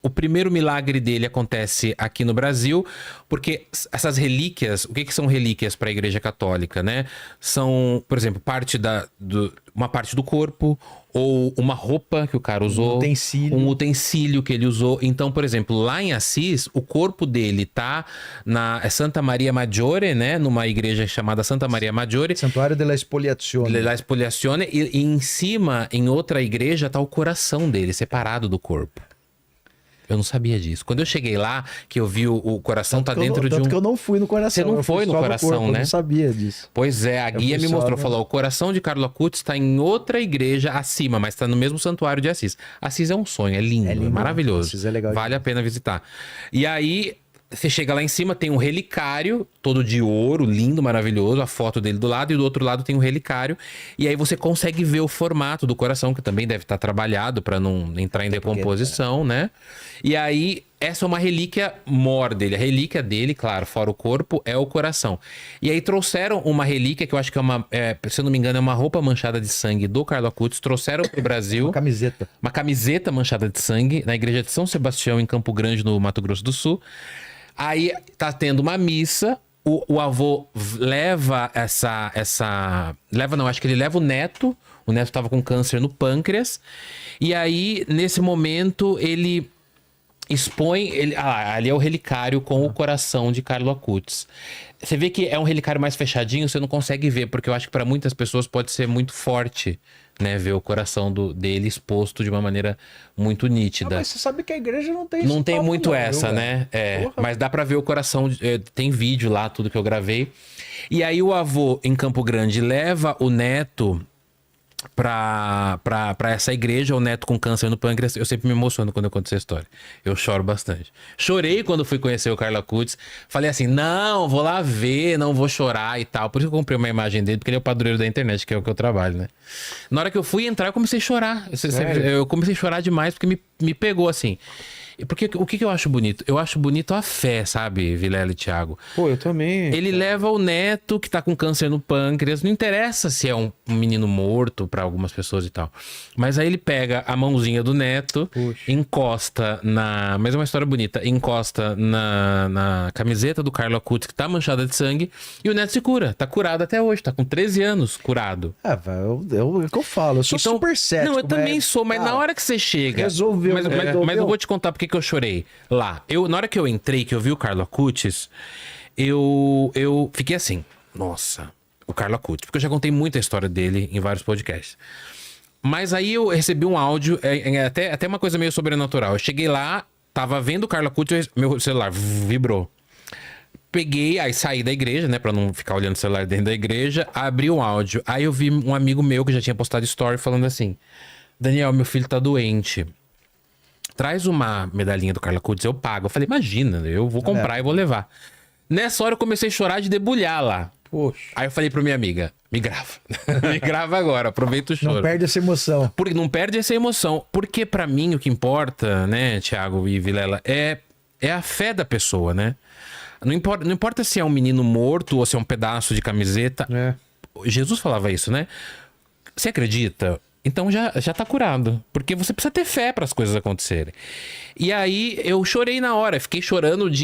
O primeiro milagre dele acontece aqui no Brasil, porque essas relíquias, o que que são relíquias para a Igreja Católica, né? São, por exemplo, uma parte do corpo, ou uma roupa que o cara usou, um utensílio que ele usou. Então, por exemplo, lá em Assis, o corpo dele tá na Santa Maria Maggiore, né? Numa igreja chamada Santa Maria Maggiore. Santuário della Espoliazione. Della Espoliazione. E em cima, em outra igreja, tá o coração dele, separado do corpo. Eu não sabia disso. Quando eu cheguei lá, que eu vi o coração tá dentro de um... Tanto que eu não fui no coração. Você não foi no coração, corpo, né? Eu não sabia disso. Pois é, a guia me mostrou, falou, o coração de Carlo Acutis está em outra igreja acima, mas está no mesmo santuário de Assis. Assis é um sonho, é lindo, é maravilhoso. Assis é legal. Vale a pena visitar. E aí, você chega lá em cima, tem um relicário, todo de ouro, lindo, maravilhoso, a foto dele do lado, e do outro lado tem um relicário. E aí você consegue ver o formato do coração, que também deve estar trabalhado para não entrar em decomposição, né? E aí, essa é uma relíquia mor dele. A relíquia dele, claro, fora o corpo, é o coração. E aí trouxeram uma relíquia, que eu acho que se eu não me engano, é uma roupa manchada de sangue do Carlo Acutis. Trouxeram pro Brasil... Uma camiseta. Uma camiseta manchada de sangue, na igreja de São Sebastião, em Campo Grande, no Mato Grosso do Sul. Aí tá tendo uma missa, o avô leva acho que ele leva o neto tava com câncer no pâncreas, e aí, nesse momento, ele expõe, ali é o relicário com o coração de Carlo Acutis. Você vê que é um relicário mais fechadinho, você não consegue ver, porque eu acho que para muitas pessoas pode ser muito forte, né, ver o coração dele exposto de uma maneira muito nítida. Mas você sabe que a igreja não tem Não tem muito essa, viu, né? Mas dá pra ver o coração, tem vídeo lá, tudo que eu gravei. E aí o avô, em Campo Grande, leva o neto pra essa igreja, o neto com câncer no pâncreas. Eu sempre me emociono quando eu conto essa história. Eu choro bastante. Chorei quando fui conhecer o Carlo Acutis. Falei assim, não, vou lá ver, não vou chorar e tal. Por isso que eu comprei uma imagem dele, porque ele é o padroeiro da internet, que é o que eu trabalho, né? Na hora que eu fui entrar, eu comecei a chorar. Eu comecei a chorar demais, porque me pegou assim. Porque o que eu acho bonito? Eu acho bonito a fé, sabe, Vilela e Thiago? Pô, eu também. Ele leva o neto que tá com câncer no pâncreas. Não interessa se é um menino morto pra algumas pessoas e tal. Mas aí ele pega a mãozinha do neto, encosta na... Mas é uma história bonita. Encosta na camiseta do Carlo Acutis, que tá manchada de sangue. E o neto se cura. Tá curado até hoje. Tá com 13 anos curado. É o que eu falo. Eu sou super cético. Não, eu também sou. Mas na hora que você chega... Resolveu. Mas eu vou te contar porque que eu chorei lá. Na hora que eu entrei, que eu vi o Carlo Acutis, eu fiquei assim, nossa, o Carlo Acutis, porque eu já contei muita história dele em vários podcasts. Mas aí eu recebi um áudio, até uma coisa meio sobrenatural. Eu cheguei lá, tava vendo o Carlo Acutis, meu celular vibrou. Peguei, aí saí da igreja, né, pra não ficar olhando o celular dentro da igreja, abri um áudio. Aí eu vi um amigo meu que já tinha postado story falando assim, Daniel, meu filho tá doente. Traz uma medalhinha do Carlo Acutis, eu pago. Eu falei, imagina, eu vou comprar e vou levar. Nessa hora eu comecei a chorar de debulhar lá. Poxa. Aí eu falei pra minha amiga, me grava. Me grava agora, aproveita o choro. Não perde essa emoção. Não perde essa emoção. Porque pra mim o que importa, né, Thiago e Vilela, é a fé da pessoa, né? Não importa se é um menino morto ou se é um pedaço de camiseta. Jesus falava isso, né? Você acredita? Então já tá curado. Porque você precisa ter fé para as coisas acontecerem. E aí eu chorei na hora. Fiquei chorando de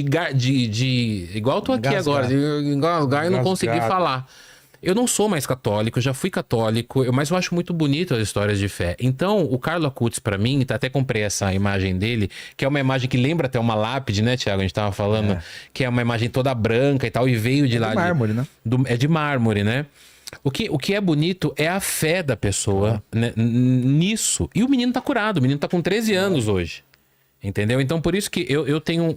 igual eu tô aqui agora. De engasgar e não consegui falar. Eu não sou mais católico, já fui católico, mas eu acho muito bonito as histórias de fé. Então, o Carlo Acutis, pra mim, até comprei essa imagem dele, que é uma imagem que lembra até uma lápide, né, Thiago? A gente tava falando, que é uma imagem toda branca e tal, e veio de lá... De mármore, né? É de mármore, né? O que é bonito é a fé da pessoa, né, nisso. E o menino tá curado, o menino tá com 13 anos hoje. Entendeu? Então, por isso que eu tenho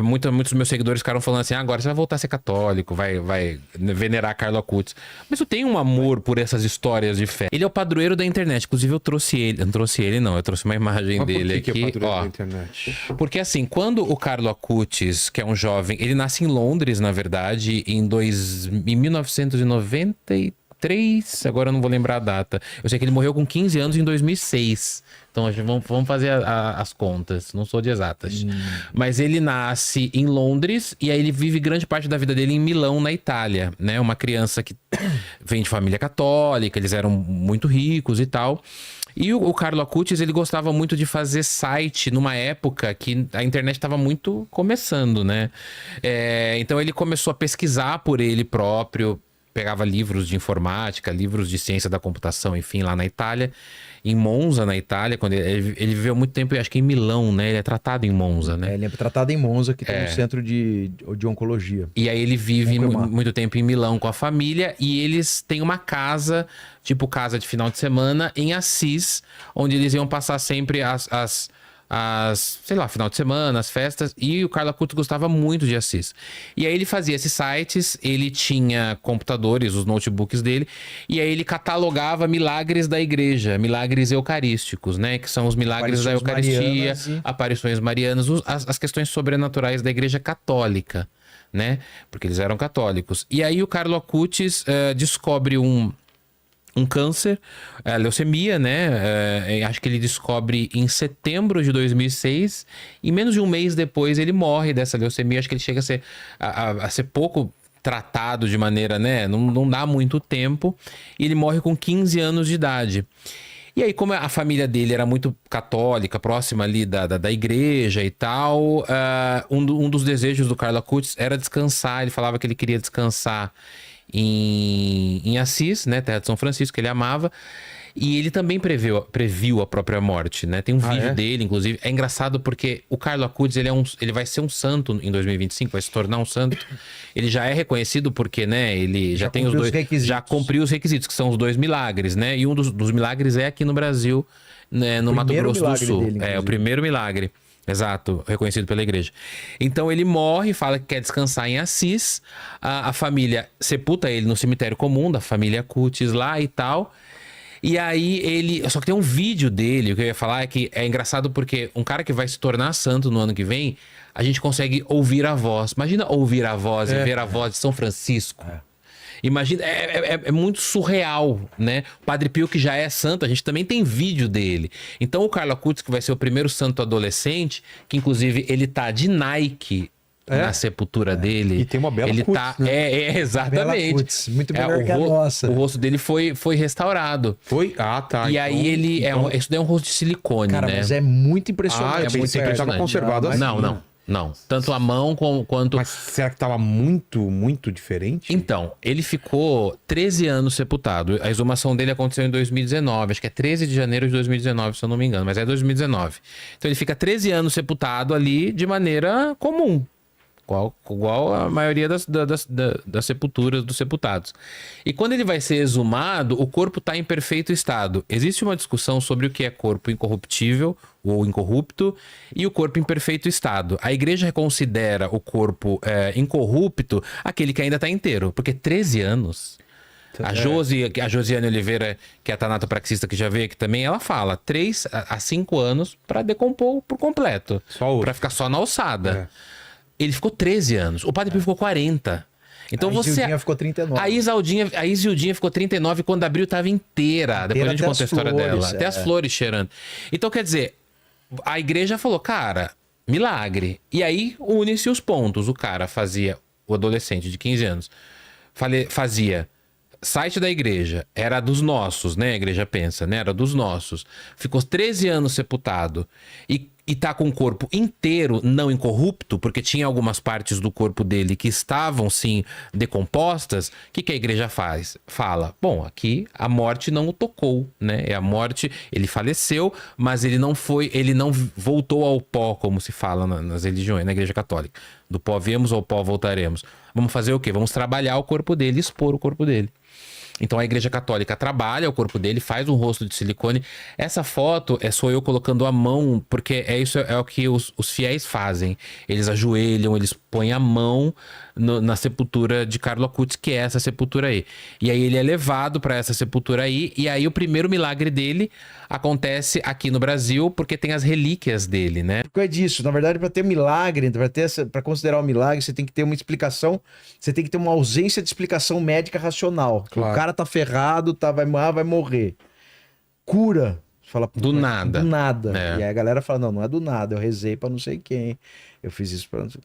muitos dos meus seguidores ficaram falando assim, agora você vai voltar a ser católico, vai venerar Carlo Acutis. Mas eu tenho um amor por essas histórias de fé. Ele é o padroeiro da internet. Inclusive, eu trouxe ele. Eu não trouxe ele, não. Eu trouxe uma imagem dele aqui. Que é padroeiro da internet? Porque assim, quando o Carlo Acutis, que é um jovem, ele nasce em Londres, na verdade, em 1993, 2003, agora eu não vou lembrar a data. Eu sei que ele morreu com 15 anos em 2006. Então, vamos fazer as contas. Não sou de exatas. Mas ele nasce em Londres e aí ele vive grande parte da vida dele em Milão, na Itália, né? Uma criança que vem de família católica, eles eram muito ricos e tal. E o Carlo Acutis, ele gostava muito de fazer site numa época que a internet estava muito começando, né? Então ele começou a pesquisar por ele próprio, pegava livros de informática, livros de ciência da computação, enfim, lá na Itália. Em Monza, na Itália, quando ele viveu muito tempo, acho que em Milão, né? Ele é tratado em Monza, né? Ele é tratado em Monza, que tem um centro de oncologia. E aí ele vive muito tempo em Milão com a família e eles têm uma casa, tipo casa de final de semana, em Assis, onde eles iam passar sempre sei lá, final de semana, as festas, e o Carlo Acutis gostava muito de Assis. E aí ele fazia esses sites, ele tinha computadores, os notebooks dele, e aí ele catalogava milagres da igreja, milagres eucarísticos, né? Que são os milagres da Eucaristia, aparições marianas, as questões sobrenaturais da igreja católica, né? Porque eles eram católicos. E aí o Carlo Acutis descobre um câncer, leucemia, né? Acho que ele descobre em setembro de 2006 e menos de um mês depois ele morre dessa leucemia. Acho que ele chega a ser pouco tratado de maneira, né? Não dá muito tempo. E ele morre com 15 anos de idade. E aí, como a família dele era muito católica, próxima ali da igreja e tal, um dos desejos do Carlo Acutis era descansar. Ele falava que ele queria descansar em Assis, né, terra de São Francisco, que ele amava, e ele também previu a própria morte, né? Tem um vídeo dele, inclusive. É engraçado porque o Carlo Acutis, ele vai ser um santo em 2025, vai se tornar um santo. Ele já é reconhecido porque, né, ele já tem os dois, já cumpriu os requisitos, que são os 2 milagres, né? E um dos milagres é aqui no Brasil, né, no Mato Grosso do Sul. É o primeiro milagre. Exato, reconhecido pela igreja. Então ele morre, fala que quer descansar em Assis. A família sepulta ele no cemitério comum da família Acutis lá e tal. E aí ele... Só que tem um vídeo dele, o que eu ia falar é que é engraçado porque um cara que vai se tornar santo no ano que vem, a gente consegue ouvir a voz. Imagina ouvir a voz e ver a voz de São Francisco. Imagina, é muito surreal, né? O Padre Pio, que já é santo, a gente também tem vídeo dele. Então o Carlo Acutis, que vai ser o primeiro santo adolescente, que inclusive ele tá de Nike na sepultura dele. E tem uma bela ele Cutis, tá, né? Bela exatamente. Cutis, muito melhor que a nossa. O rosto dele foi restaurado. Foi? Ah, tá. E aí ele... Isso daí é um rosto de silicone, cara, né? Mas é muito impressionante. Eu pensei que ele tava conservado assim. Não. Tanto a mão quanto... Mas será que tava muito, muito diferente? Então, ele ficou 13 anos sepultado. A exumação dele aconteceu em 2019. Acho que é 13 de janeiro de 2019, se eu não me engano. Mas é 2019. Então ele fica 13 anos sepultado ali de maneira comum. Igual a maioria das sepulturas dos sepultados. E quando ele vai ser exumado, o corpo está em perfeito estado. Existe uma discussão sobre o que é corpo incorruptível ou incorrupto e o corpo em perfeito estado. A igreja considera o corpo incorrupto aquele que ainda está inteiro, porque 13 anos... A Josiane Oliveira, que é a tanatopraxista que já veio aqui também, ela fala 3 a 5 anos para decompor por completo. Para ficar só na alçada. Ele ficou 13 anos. O Padre Pio ficou 40. Então a Isildinha ficou 39. A Isildinha ficou 39 quando abriu estava inteira. Depois a gente conta a história dela. Até as flores cheirando. Então, quer dizer, a igreja falou, cara, milagre. E aí une-se os pontos. O cara fazia, o adolescente de 15 anos, fazia site da igreja, era dos nossos, né? A igreja pensa, né? Era dos nossos. Ficou 13 anos sepultado e tá com o corpo inteiro não incorrupto, porque tinha algumas partes do corpo dele que estavam, sim, decompostas. O que a igreja fala? Bom, aqui a morte não o tocou, né? A morte, ele faleceu, mas ele não voltou ao pó, como se fala nas religiões, na igreja católica. Do pó viemos, ao pó voltaremos. Vamos fazer o quê? Vamos trabalhar o corpo dele, expor o corpo dele. Então a igreja católica trabalha o corpo dele, faz um rosto de silicone. Essa foto sou eu colocando a mão, porque isso é o que os fiéis fazem. Eles ajoelham, eles põem a mão na sepultura de Carlo Acutis, que é essa sepultura aí. E aí ele é levado para essa sepultura aí, e aí o primeiro milagre dele acontece aqui no Brasil, porque tem as relíquias dele, né? Por causa disso, na verdade, para ter milagre, para considerar um milagre, você tem que ter uma explicação, você tem que ter uma ausência de explicação médica racional. Claro. O cara tá ferrado, vai morrer. Cura. Fala, do nada. Do nada. É. E aí a galera fala, não é do nada, eu rezei pra não sei quem. Eu fiz isso pra não sei...